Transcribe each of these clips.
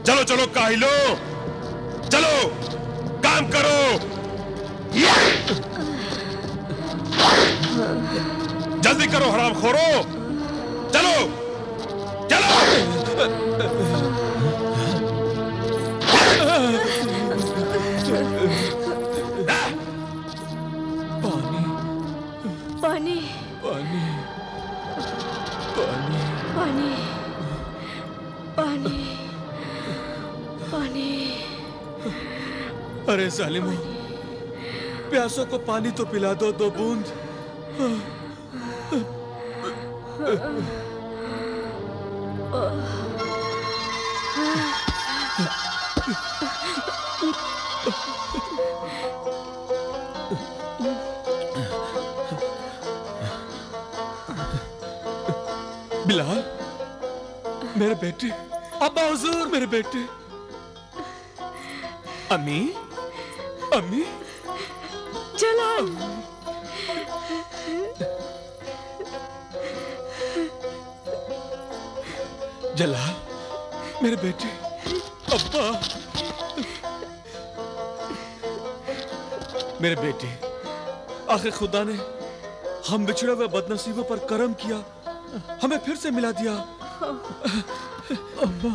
चलो चलो काहिलो, चलो काम करो। जल्दी करो हरामखोरो, चलो चलो। पानी पानी पानी पानी पानी पानी। अरे जालिमो, प्यासों को पानी तो पिला दो, 2 बूंद। बिलाल, मेरे बेटे। अब्बा हुजूर, मेरे बेटे। अम्मी, अम्मी। जलाल, जलाल, मेरे बेटे। अब्बा, मेरे बेटे, आखिर खुदा ने हम बिछड़े हुए बदनसीबों पर करम किया, हमें फिर से मिला दिया। अब्बा,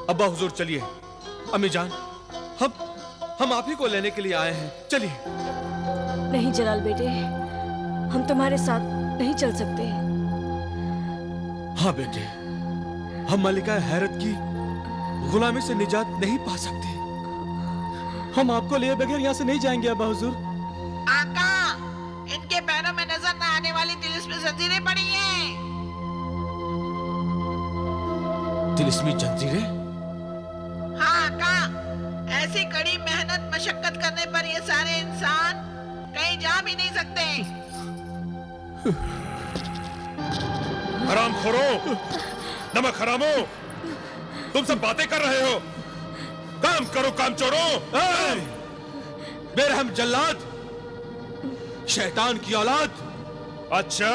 अब्बा हुजूर चलिए। अम्मी जान, हम आप ही को लेने के लिए आए हैं, चलिए। नहीं जलाल बेटे, हम तुम्हारे साथ नहीं चल सकते। हाँ बेटे, हम मलिका हैरत की गुलामी से निजात नहीं पा सकते। हम आपको लिए बगैर यहाँ से नहीं जाएंगे अब्बा हुजूर। आका, इनके पैरों में नजर न आने वाली तिलिस्मी जंजीरें पड़ी हैं। तिलिस्मी जंजीरें? हाँ आका, ऐसी कड़ी मेहनत मशक्कत करने पर ये सारे इंसान कहीं जा भी नहीं सकते। हरामखोरो, नमक हरामो, तुम सब बातें कर रहे हो। काम करो कामचोरों। बेरहम जल्लाद, शैतान की औलाद। अच्छा,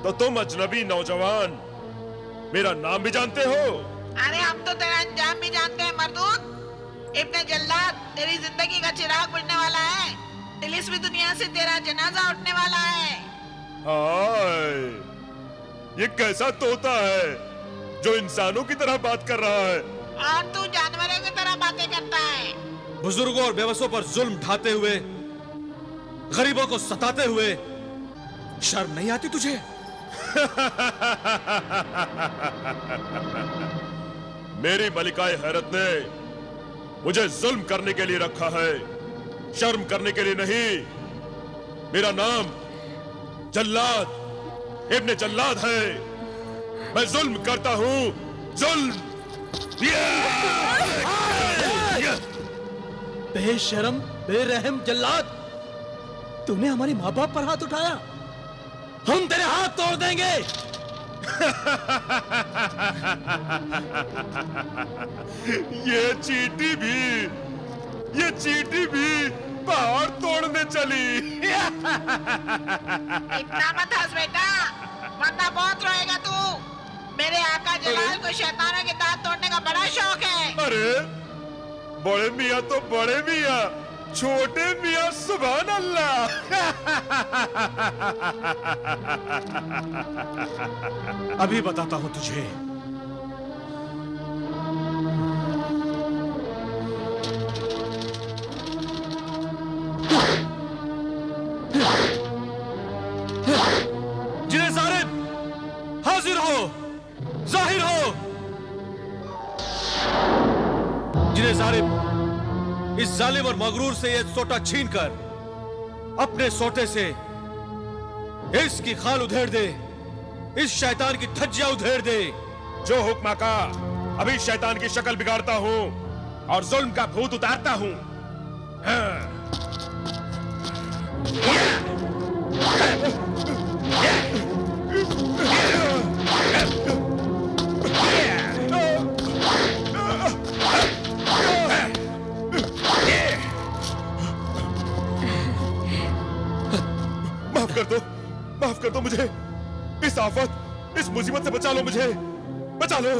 तो तुम अजनबी नौजवान मेरा नाम भी जानते हो? अरे हम तो तेरा अंजाम भी जानते हैं मर्दूद। इब्ने जल्लाद, तेरी जिंदगी का चिराग बुझने वाला है। तिलिस्मी दुनिया से तेरा जनाजा उठने वाला है। हाय, ये कैसा तोता है जो इंसानों की तरह बात कर रहा है? और तू जानवरों की तरह बातें करता है। बुजुर्गों और बेबसों पर जुल्म ढाते हुए, गरीबों को सताते हुए शर्म नहीं आती तुझे? मेरी मलिकाए हैरत ने मुझे जुल्म करने के लिए रखा है, शर्म करने के लिए नहीं। मेरा नाम जल्लाद, इब्ने जल्लाद है। मैं जुल्म करता हूं, जुल्म। बेशर्म, बेरहम जल्लाद, तूने हमारे माँ बाप पर हाथ उठाया। हम तेरे हाथ तोड़ देंगे। ये चींटी भी पहाड़ तोड़ने चली। इतना मत हंस बेटा, वरना बहुत रोएगा तू। मेरे आका जलाल को शैतानों के दांत तोड़ने का बड़ा शौक है। अरे बड़े मियाँ तो बड़े मियाँ, छोटे मियाँ सुभान अल्लाह। अभी बताता हूं तुझे। जिन्हें जालिम, हाजिर हो, जाहिर हो। जिन्हें जालिम, इस जालिम और मगरूर से ये सोटा छीनकर अपने सोटे से इसकी खाल उधेड़ दे, इस शैतान की धज्जियां उधेड़ दे। जो हुक्म का, अभी शैतान की शक्ल बिगाड़ता हूं और जुल्म का भूत उतारता हूं। हाँ। माफ कर दो मुझे। इस आफत, इस मुसीबत से बचा लो मुझे, बचा लो।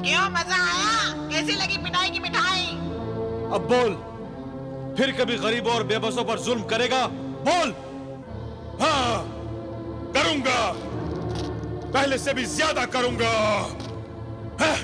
क्यों, मजा आया? कैसी लगी पिटाई की मिठाई? अब बोल, फिर कभी गरीबों और बेबसों पर जुल्म करेगा? बोल। हाँ, करूंगा, पहले से भी ज्यादा करूंगा। हाँ।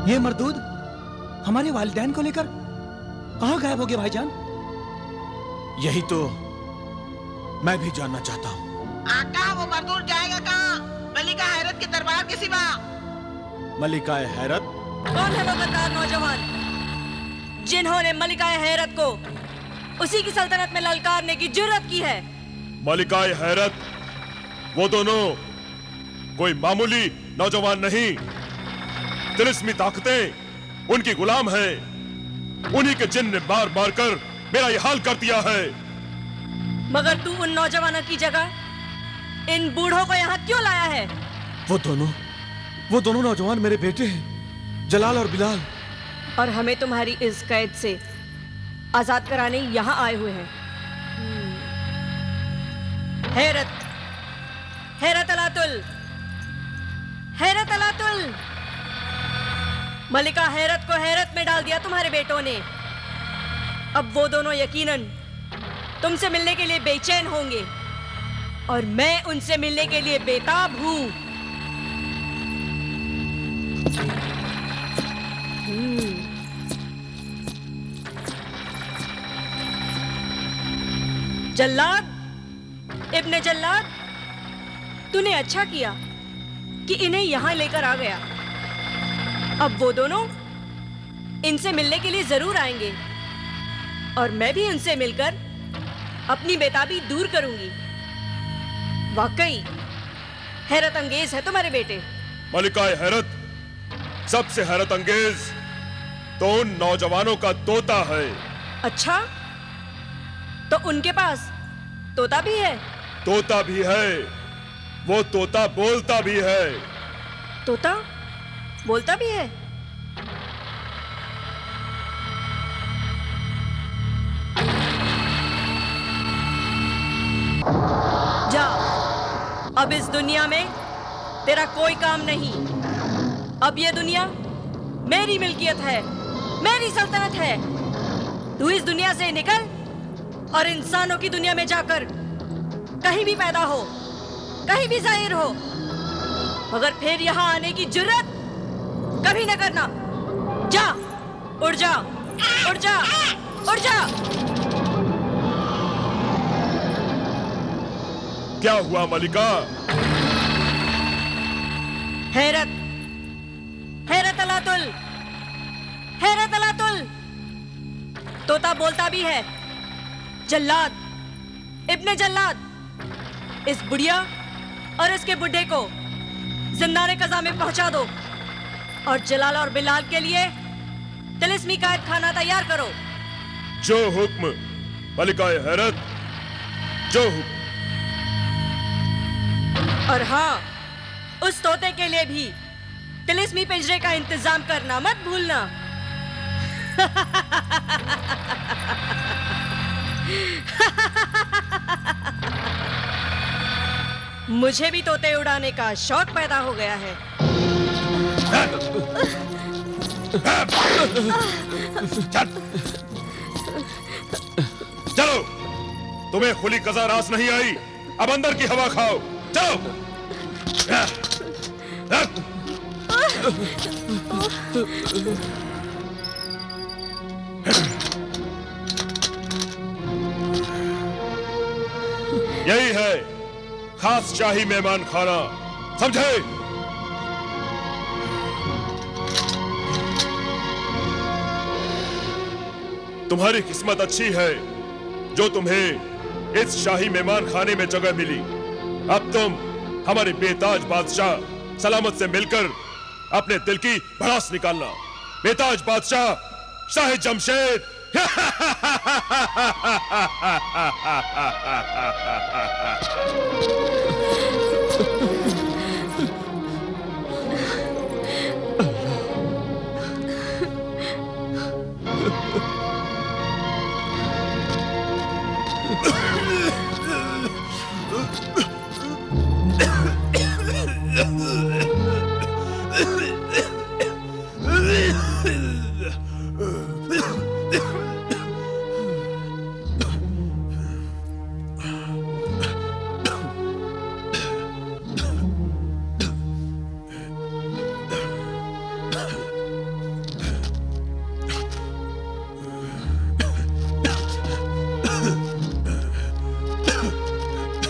ये मरदूद हमारे वालिदैन को लेकर कहां गायब हो गए भाईजान? यही तो मैं भी जानना चाहता हूँ। आका, वो मरदूद जाएगा कहाँ? मलिका हैरत के दरबार के सिवा। मलिका हैरत? कौन है वो गद्दार नौजवान जिन्होंने मलिका हैरत को उसी की सल्तनत में ललकारने की जुर्रत की है? मलिकाए हैरत वो दोनों कोई मामूली नौजवान नहीं, तिलिस्मी ताकतें उनकी गुलाम हैं। उन्हीं के जिन ने मार मार कर मेरा ये हाल कर दिया है। मगर तू उन नौजवानों की जगह इन बूढ़ों को यहाँ क्यों लाया है? वो दोनों नौजवान मेरे बेटे हैं, जलाल और बिलाल। और हमें तुम्हारी इस कैद से आजाद कराने यहाँ आए हुए हैं। हैरत, हैरत अलातुल, हैरत अलातुल। मलिका हैरत को हैरत में डाल दिया तुम्हारे बेटों ने। अब वो दोनों यकीनन तुमसे मिलने के लिए बेचैन होंगे और मैं उनसे मिलने के लिए बेताब हूं। जल्लाद, इब्ने जल्लाद, तूने अच्छा किया कि इन्हें यहां लेकर आ गया। अब वो दोनों इनसे मिलने के लिए जरूर आएंगे और मैं भी उनसे मिलकर अपनी बेताबी दूर करूंगी। वाकई हैरत अंगेज है तुम्हारे बेटे। मलिकाए हैरत सबसे हैरत अंगेज तो उन नौजवानों का तोता है। अच्छा, तो उनके पास तोता भी है? तोता भी है, वो तोता बोलता भी है। तोता बोलता भी है? जा, अब इस दुनिया में तेरा कोई काम नहीं। अब ये दुनिया मेरी मिल्कियत है, मेरी सल्तनत है। तू इस दुनिया से निकल और इंसानों की दुनिया में जाकर कहीं भी पैदा हो, कहीं भी जाहिर हो, मगर फिर यहां आने की जुर्रत कभी न करना। जा, उड़ जा, उड़ जा, उड़ जा। क्या हुआ मलिका? हैरत, हैरत अलातुल, हैरत अलातुल। तोता बोलता भी है। जल्लाद, इब्ने जल्लाद, इस बुढ़िया और इसके बुढ़े को जिंदाने कज़ा में पहुंचा दो और जलाल और बिलाल के लिए तिलिस्मी कैद खाना तैयार करो। जो हुक्म मलिकाए हैरत, जो हुक्म। और हाँ, उस तोते के लिए भी तिलिस्मी पिंजरे का इंतजाम करना मत भूलना। मुझे भी तोते उड़ाने का शौक पैदा हो गया है। चलो, तुम्हें खुली कज़ा रास नहीं आई, अब अंदर की हवा खाओ। चलो। यही है खास शाही मेहमान खाना, समझे? तुम्हारी किस्मत अच्छी है जो तुम्हें इस शाही मेहमान खाने में जगह मिली। अब तुम हमारे बेताज बादशाह सलामत से मिलकर अपने दिल की भड़ास निकालना। बेताज बादशाह शाह जमशेद।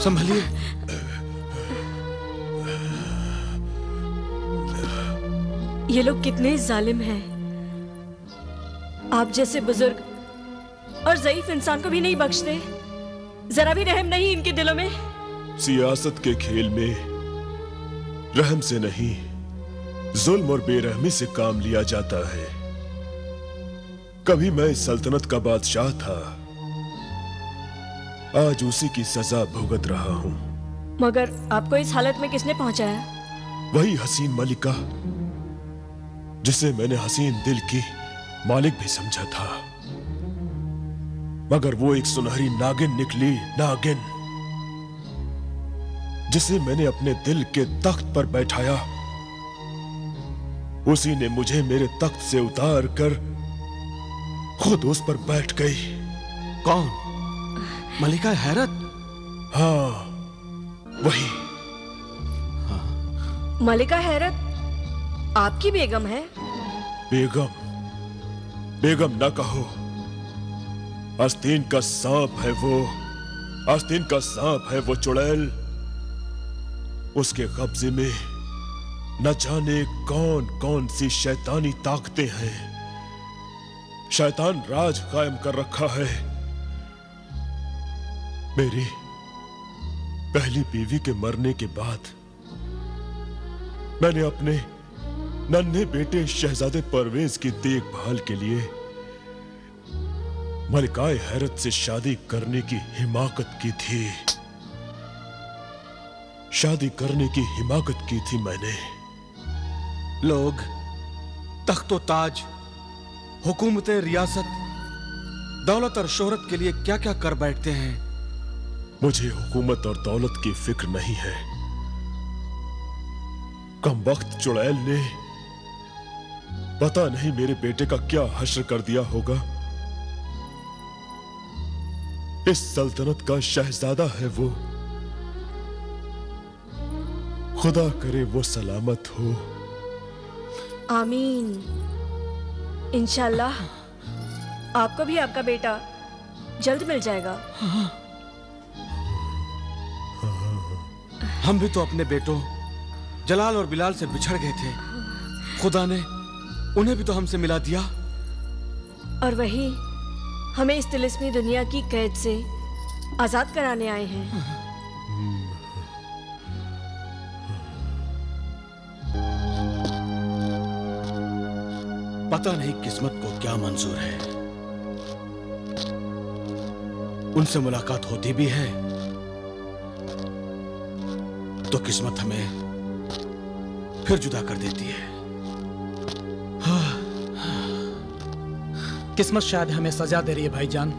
संभलिए। ये लोग कितने जालिम हैं। आप जैसे बुजुर्ग और ज़ईफ इंसान को भी नहीं बख्शते। जरा भी रहम नहीं इनके दिलों में। सियासत के खेल में रहम से नहीं, जुल्म और बेरहमी से काम लिया जाता है। कभी मैं इस सल्तनत का बादशाह था, आज उसी की सजा भुगत रहा हूं। मगर आपको इस हालत में किसने पहुंचाया? वही हसीन मलिका जिसे मैंने हसीन दिल की मालिक भी समझा था, मगर वो एक सुनहरी नागिन निकली। नागिन जिसे मैंने अपने दिल के तख्त पर बैठाया, उसी ने मुझे मेरे तख्त से उतार कर खुद उस पर बैठ गई। कौन? मलिका हैरत? हाँ, वही। मलिका हैरत आपकी बेगम है? बेगम? बेगम न कहो, आस्तीन का सांप है वो। आस्तीन का सांप है वो चुड़ैल। उसके कब्जे में न जाने कौन कौन सी शैतानी ताकतें हैं। शैतान राज कायम कर रखा है। मेरी पहली बीवी के मरने के बाद मैंने अपने नन्हे बेटे शहजादे परवेज की देखभाल के लिए मलिकाए हैरत से शादी करने की हिमाकत की थी। शादी करने की हिमाकत की थी मैंने। लोग तख्तो ताज, हुकूमत रियासत, दौलत और शोहरत के लिए क्या क्या कर बैठते हैं। मुझे हुकूमत और दौलत की फिक्र नहीं है। कमबख्त चुड़ैल ने पता नहीं मेरे बेटे का क्या हश्र कर दिया होगा। इस सल्तनत का शहजादा है वो। खुदा करे वो सलामत हो। आमीन। इंशाल्लाह आपको भी आपका बेटा जल्द मिल जाएगा। हम भी तो अपने बेटों जलाल और बिलाल से बिछड़ गए थे। खुदा ने उन्हें भी तो हमसे मिला दिया। और वही हमें इस तिलिस्मी दुनिया की कैद से आजाद कराने आए हैं। पता नहीं किस्मत को क्या मंजूर है। उनसे मुलाकात होती भी है तो किस्मत हमें फिर जुदा कर देती है। किस्मत शायद हमें सजा दे रही है भाईजान,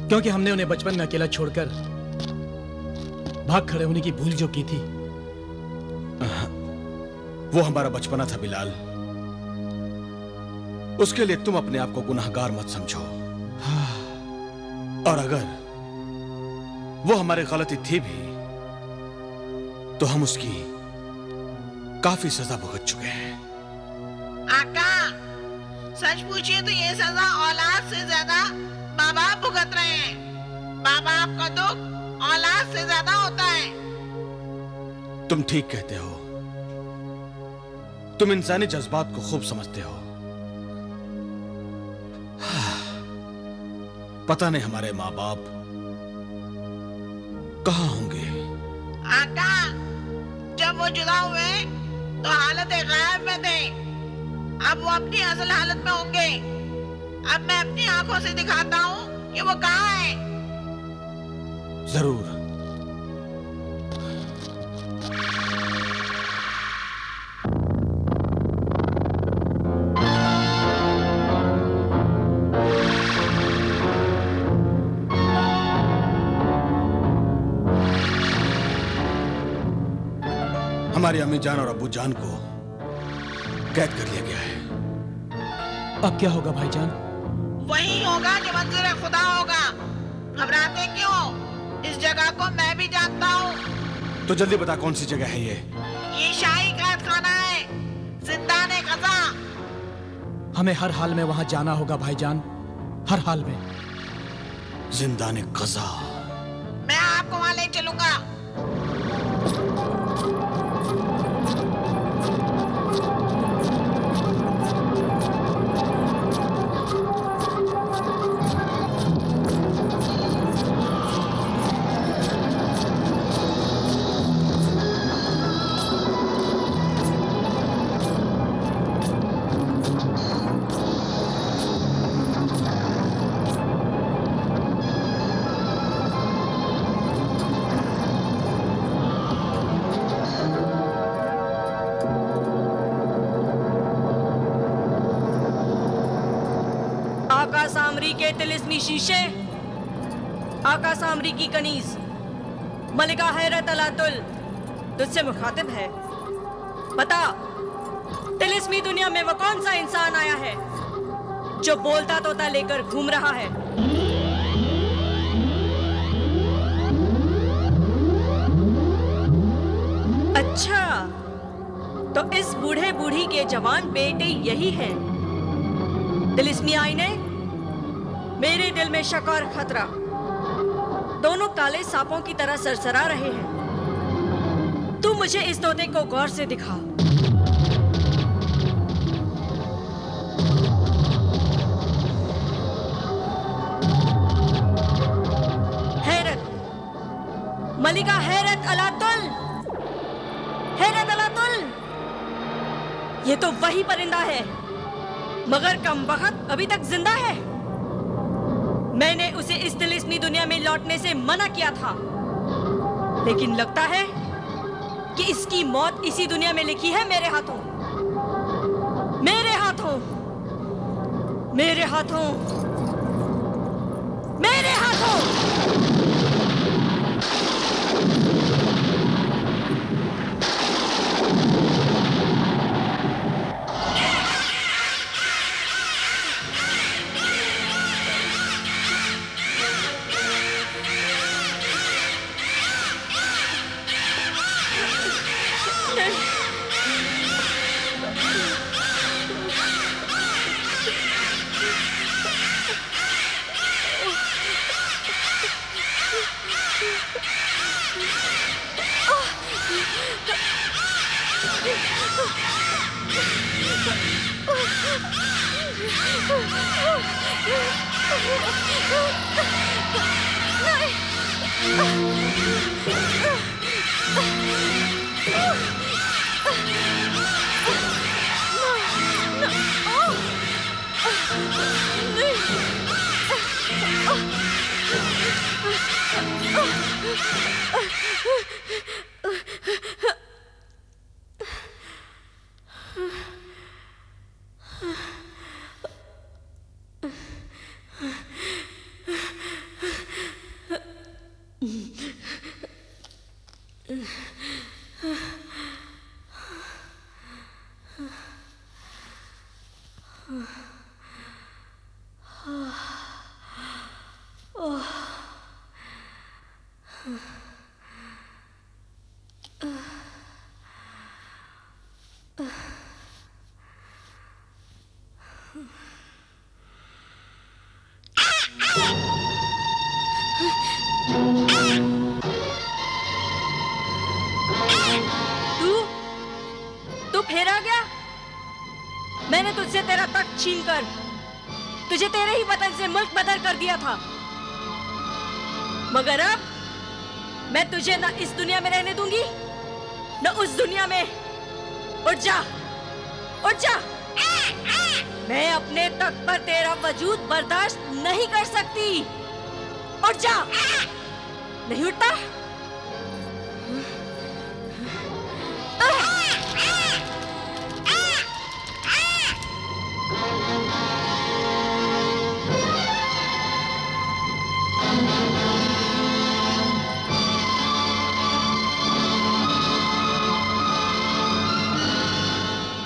क्योंकि हमने उन्हें बचपन में अकेला छोड़कर भाग खड़े होने की भूल जो की थी। वो हमारा बचपना था बिलाल। उसके लिए तुम अपने आप को गुनाहगार मत समझो। और अगर वो हमारी गलती थी भी तो हम उसकी काफी सजा भुगत चुके हैं। आका, सच पूछिए तो ये सजा औलाद से ज्यादा माँ बाप भुगत रहे हैं। माँ बाप का दुख औलाद से ज्यादा होता है। तुम ठीक कहते हो। तुम इंसानी जज्बात को खूब समझते हो। पता नहीं हमारे माँ बाप कहाँ होंगे। आका, जब वो जुदा हुए तो हालत गायब में थे। अब वो अपनी असल हालत में होंगे। अब मैं अपनी आंखों से दिखाता हूँ कि वो कहाँ है। जरूर। हमारी अम्मी जान और अब्बू जान को कैद कर लिया गया है। अब क्या होगा भाईजान? वही होगा जो मंजूर खुदा होगा। घबराते क्यों? इस जगह को मैं भी जानता हूँ। तो जल्दी बता कौन सी जगह है ये शाही कैद खाना है, जिंदाने कज़ा। हमें हर हाल में वहां जाना होगा भाईजान, हर हाल में। जिंदाने कज़ा। मैं आपको वहां ले चलूंगा। आका सामरी के तिलिस्मी शीशे, आका सामरी की कनीज, मलिका हैरत अलातुल तुझसे मुखातिब है। बता, तिलिस्मी दुनिया में वो कौन सा इंसान आया है जो बोलता तोता लेकर घूम रहा है? अच्छा, तो इस बूढ़े बूढ़ी के जवान बेटे यही हैं। तिलिस्मी आईने, मेरे दिल में शक और खतरा दोनों काले सांपों की तरह सरसरा रहे हैं। तू मुझे इस तोते को गौर से दिखा। हैरत, मलिका हैरत अलातुल, हैरत अलातुल, ये तो वही परिंदा है, मगर कमबख्त अभी तक जिंदा है। मैंने उसे इस तिलिस्मी दुनिया में लौटने से मना किया था, लेकिन लगता है कि इसकी मौत इसी दुनिया में लिखी है मेरे हाथों, मेरे हाथों, मेरे हाथों, मेरे हाथों। तू फिर आ गया। मैंने तुझसे तेरा तख्त छीनकर तुझे तेरे ही वतन से मुल्क बदल कर दिया था, मगर अब मैं तुझे न इस दुनिया में रहने दूंगी न उस दुनिया में। उठ जा, उठ जा। मैं अपने तख्त पर तेरा वजूद बर्दाश्त नहीं कर सकती। उठ जा। नहीं उठता?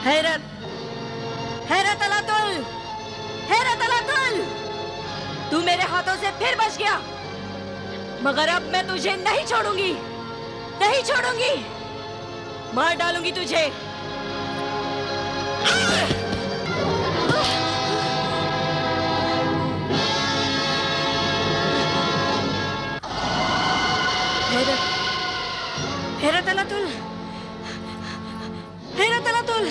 हैरत, हैरत अलातुल, हैरत अलातुल, तू मेरे हाथों से फिर बच गया, मगर अब मैं तुझे नहीं छोड़ूंगी, नहीं छोड़ूंगी, मार डालूंगी तुझे। हैरत, हैरत अलातुल, हैरत अलातुल,